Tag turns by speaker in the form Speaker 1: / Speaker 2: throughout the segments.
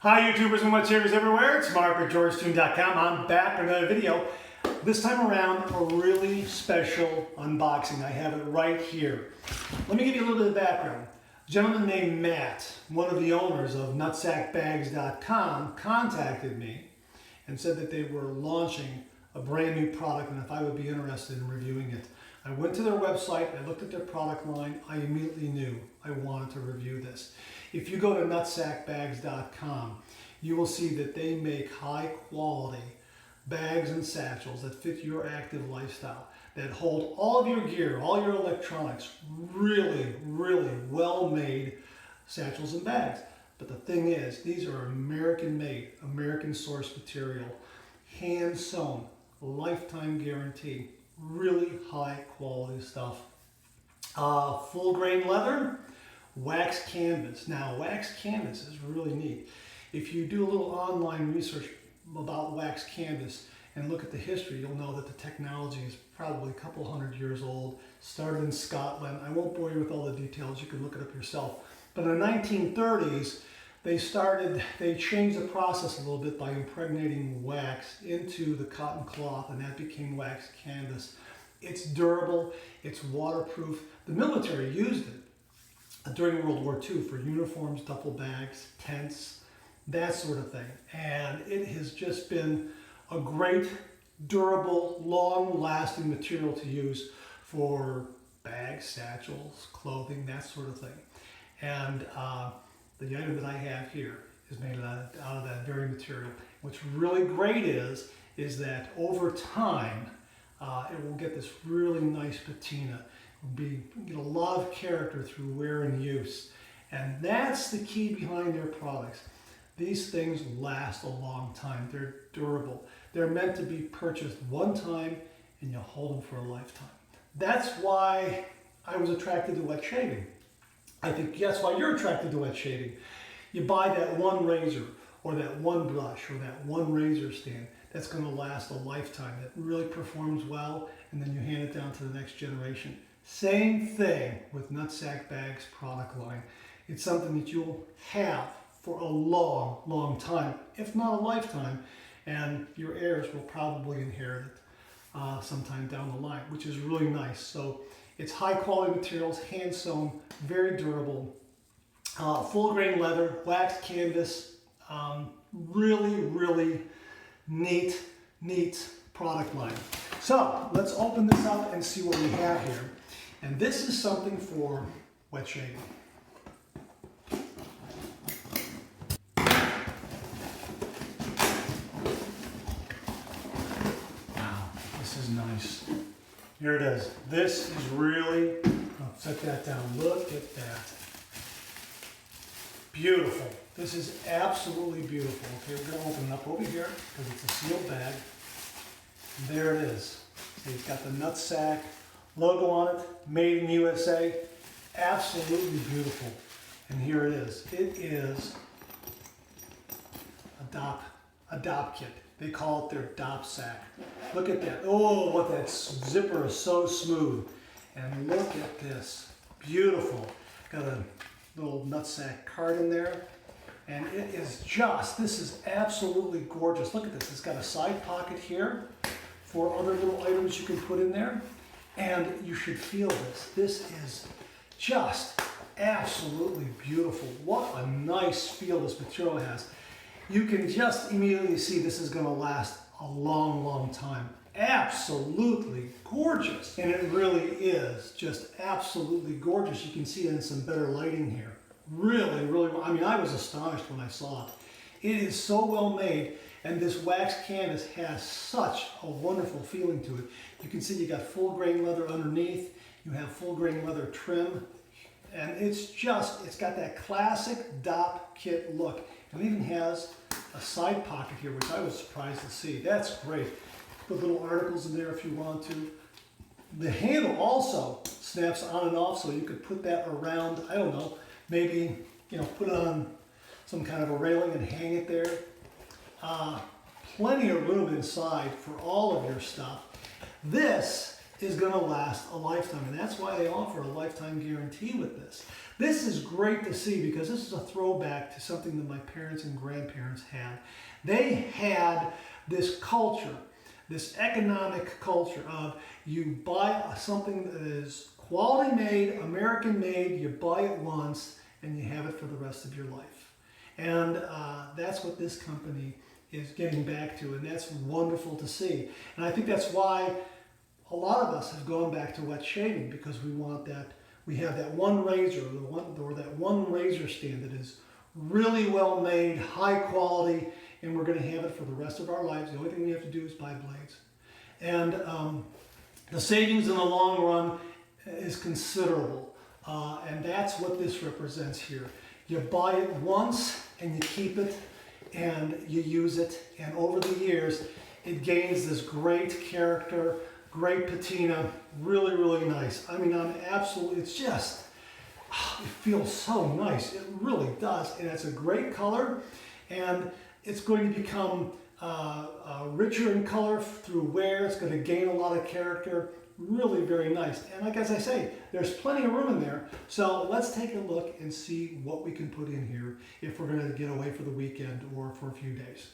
Speaker 1: Hi YouTubers and what's everywhere, it's Mark at GeorgeTune.com. I'm back with another video. This time around, a really special unboxing. I have it right here. Let me give you a little bit of background. A gentleman named Matt, one of the owners of NutSacBags.com, contacted me and said that they were launching a brand new product and if I would be interested in reviewing it. I went to their website, I looked at their product line, I immediately knew I wanted to review this. If you go to NutSacBags.com, you will see that they make high quality bags and satchels that fit your active lifestyle, that hold all of your gear, all your electronics, really well made satchels and bags. But the thing is, these are American made, American source material, hand sewn, lifetime guarantee, really high quality stuff. Full grain leather, wax canvas. Now wax canvas is really neat. If you do a little online research about wax canvas and look at the history, you'll know that the technology is probably a couple hundred years old, started in Scotland. I won't bore you with all the details, you can look it up yourself. But in the 1930s, they changed the process a little bit by impregnating wax into the cotton cloth, and that became wax canvas. It's durable, it's waterproof. The military used it during World War II for uniforms, duffel bags, tents, that sort of thing. And it has just been a great, durable, long-lasting material to use for bags, satchels, clothing, that sort of thing. And the item that I have here is made out of that very material. What's really great is that over time, it will get this really nice patina. It will get a lot of character through wear and use. And that's the key behind their products. These things last a long time. They're durable. They're meant to be purchased one time and you'll hold them for a lifetime. That's why I was attracted to wet shaving. I think that's why you're attracted to wet shaving. You buy that one razor or that one brush or that one razor stand that's going to last a lifetime, that really performs well, and then you hand it down to the next generation. Same thing with NutSac Bags product line. It's something that you'll have for a long time, if not a lifetime, and your heirs will probably inherit it sometime down the line, which is really nice. So it's high quality materials, hand sewn, very durable, full grain leather, wax canvas, really neat product line. So let's open this up and see what we have here. And this is something for wet shaving. Wow, this is nice. Here it is. This is really, I'll set that down. Look at that. Beautiful. This is absolutely beautiful. Okay, we're going to open it up over here because it's a sealed bag. And there it is. See, it's got the NutSac logo on it, made in USA. Absolutely beautiful. And here it is. It is a Dopp kit. They call it their DoppSac. Look at that. Oh, what that zipper is so smooth. And look at this. Beautiful. Got a little NutSac card in there. And it is just, this is absolutely gorgeous. Look at this. It's got a side pocket here for other little items you can put in there. And you should feel this. This is just absolutely beautiful. What a nice feel this material has. You can just immediately see this is going to last a long time. Absolutely gorgeous. And it really is just absolutely gorgeous. You can see it in some better lighting here. Really, I mean, I was astonished when I saw it. It is so well made, and this wax canvas has such a wonderful feeling to it. You can see you got full grain leather underneath, you have full grain leather trim, and it's got that classic Dopp kit look. It even has a side pocket here, which I was surprised to see. That's great. Put little articles in there if you want to. The handle also snaps on and off, so you could put that around, I don't know, maybe, put it on some kind of a railing and hang it there. Plenty of room inside for all of your stuff. This is going to last a lifetime, and that's why they offer a lifetime guarantee with this. This is great to see because this is a throwback to something that my parents and grandparents had. They had this culture, this economic culture of you buy something that is quality made, American made, you buy it once and you have it for the rest of your life. And that's what this company is getting back to, and that's wonderful to see. And I think that's why a lot of us have gone back to wet shaving, because we want that. We have that one razor, or that one razor stand that is really well made, high quality, and we're going to have it for the rest of our lives. The only thing we have to do is buy blades. And the savings in the long run is considerable. And that's what this represents here. You buy it once and you keep it and you use it. And over the years, it gains this great character, great patina, really, really nice. I mean, it's just, it feels so nice. It really does. And it's a great color, and it's going to become richer in color through wear. It's going to gain a lot of character. Really very nice. And like as I say, there's plenty of room in there. So let's take a look and see what we can put in here if we're going to get away for the weekend or for a few days.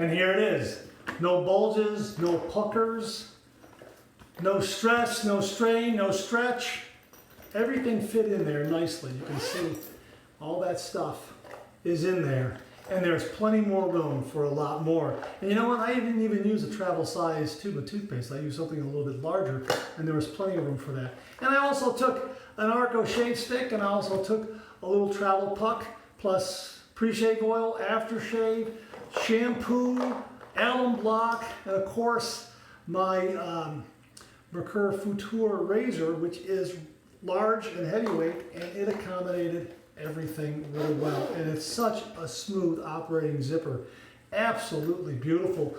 Speaker 1: And here it is. No bulges, no puckers, no stress, no strain, no stretch. Everything fit in there nicely. You can see all that stuff is in there. And there's plenty more room for a lot more. And you know what? I didn't even use a travel size tube of toothpaste. I used something a little bit larger, and there was plenty of room for that. And I also took an Arco shave stick, and I also took a little travel puck, plus pre-shave oil, aftershave, shampoo, alum block, and of course my Mercure Futur razor, which is large and heavyweight, and it accommodated everything really well. And it's such a smooth operating zipper. Absolutely beautiful.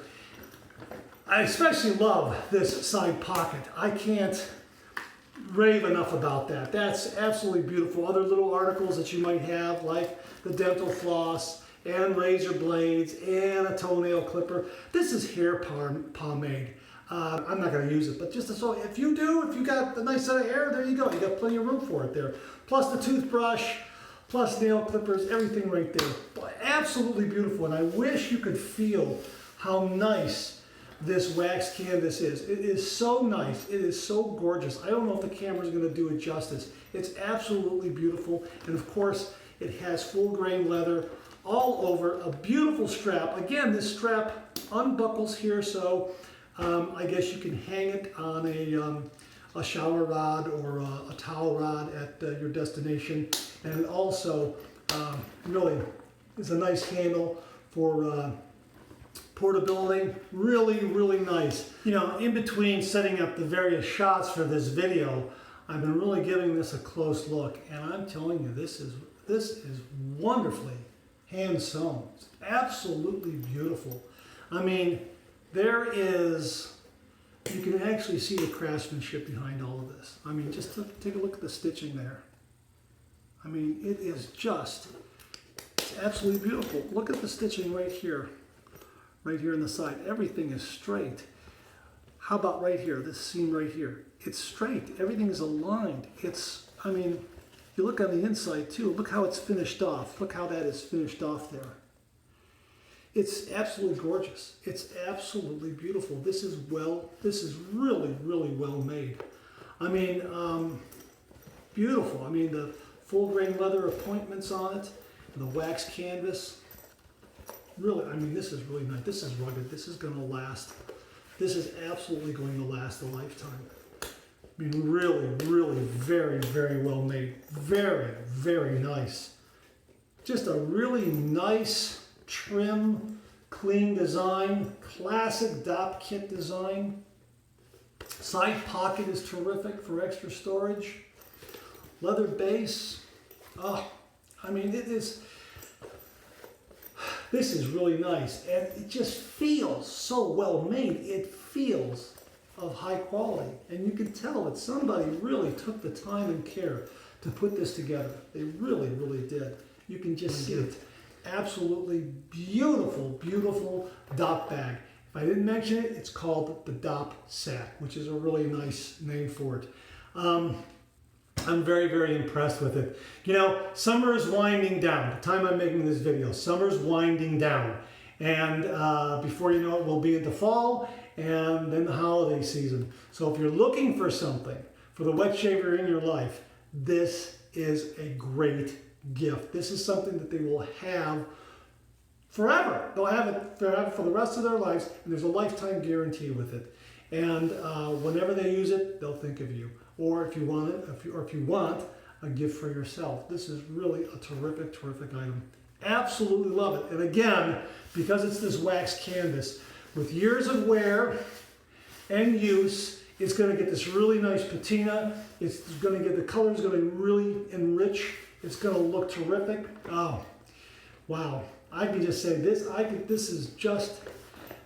Speaker 1: I especially love this side pocket. I can't rave enough about that. That's absolutely beautiful. Other little articles that you might have, like the dental floss and razor blades and a toenail clipper. This is hair pomade. I'm not going to use it, but just so if you got a nice set of hair, there you go. You got plenty of room for it there. Plus the toothbrush, plus nail clippers, everything right there. Boy, absolutely beautiful, and I wish you could feel how nice this wax canvas is. It is so nice. It is so gorgeous. I don't know if the camera's going to do it justice. It's absolutely beautiful, and of course, it has full grain leather all over, a beautiful strap. Again, this strap unbuckles here, so I guess you can hang it on a shower rod or a towel rod at your destination. And it also really is a nice handle for portability. Really, really nice. You know, in between setting up the various shots for this video, I've been really giving this a close look, and I'm telling you, this is wonderfully hand sewn. It's absolutely beautiful. I mean, there is you can actually see the craftsmanship behind all of this. I mean, just take a look at the stitching there. I mean, it is just, it's absolutely beautiful. Look at the stitching right here in the side. Everything is straight. How about right here, this seam right here? It's straight, everything is aligned. It's, I mean, if you look on the inside too, look how it's finished off. Look how that is finished off there. It's absolutely gorgeous. It's absolutely beautiful. This is really, really well made. I mean, beautiful. I mean, the full grain leather appointments on it, the wax canvas. Really, I mean, this is really nice. This is rugged. This is going to last. This is absolutely going to last a lifetime. I mean, really, really very, very well made. Very, very nice. Just a really nice, trim, clean design. Classic Dopp kit design. Side pocket is terrific for extra storage. Leather base. Oh, I mean, this is really nice, and it just feels so well made. It feels of high quality, and you can tell that somebody really took the time and care to put this together. They really, really did. You can just see it. Absolutely beautiful, beautiful Dopp bag. If I didn't mention it, it's called the DoppSac, which is a really nice name for it. I'm very, very impressed with it. You know, summer is winding down. The time I'm making this video, summer's winding down. And before you know it, we'll be into fall and then the holiday season. So if you're looking for something for the wet shaver in your life, this is a great gift. This is something that they will have forever. They'll have it forever for the rest of their lives, and there's a lifetime guarantee with it. And whenever they use it, they'll think of you. Or if you want it, if you want a gift for yourself. This is really a terrific, terrific item. Absolutely love it. And again, because it's this wax canvas, with years of wear and use, it's going to get this really nice patina. It's going to get, the color is going to really enrich. It's going to look terrific. Oh, wow. I can just say this,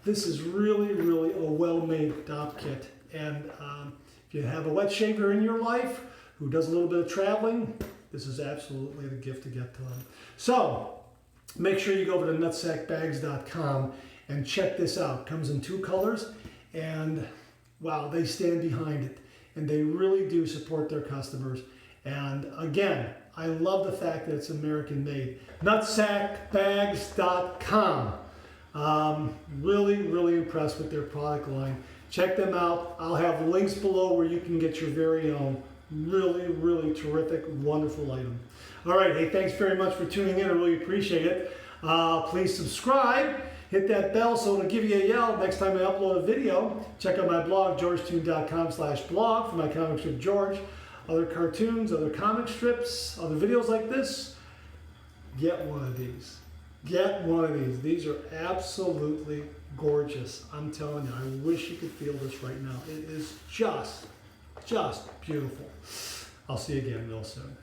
Speaker 1: this is really, really a well-made Dopp kit. And if you have a wet shaver in your life who does a little bit of traveling, this is absolutely the gift to get to them. So make sure you go over to nutsacbags.com and check this out. It comes in 2 colors, and wow, they stand behind it. And they really do support their customers. And again, I love the fact that it's American made. Nutsacbags.com. Really, really impressed with their product line. Check them out. I'll have links below where you can get your very own. Really, really terrific, wonderful item. All right, hey, thanks very much for tuning in. I really appreciate it. Please subscribe. Hit that bell so it'll give you a yell next time I upload a video. Check out my blog, georgetoon.com/blog for my comic strip George. Other cartoons, other comic strips, other videos like this. Get one of these. Get one of these. These are absolutely gorgeous. I'm telling you, I wish you could feel this right now. It is just beautiful. I'll see you again real soon.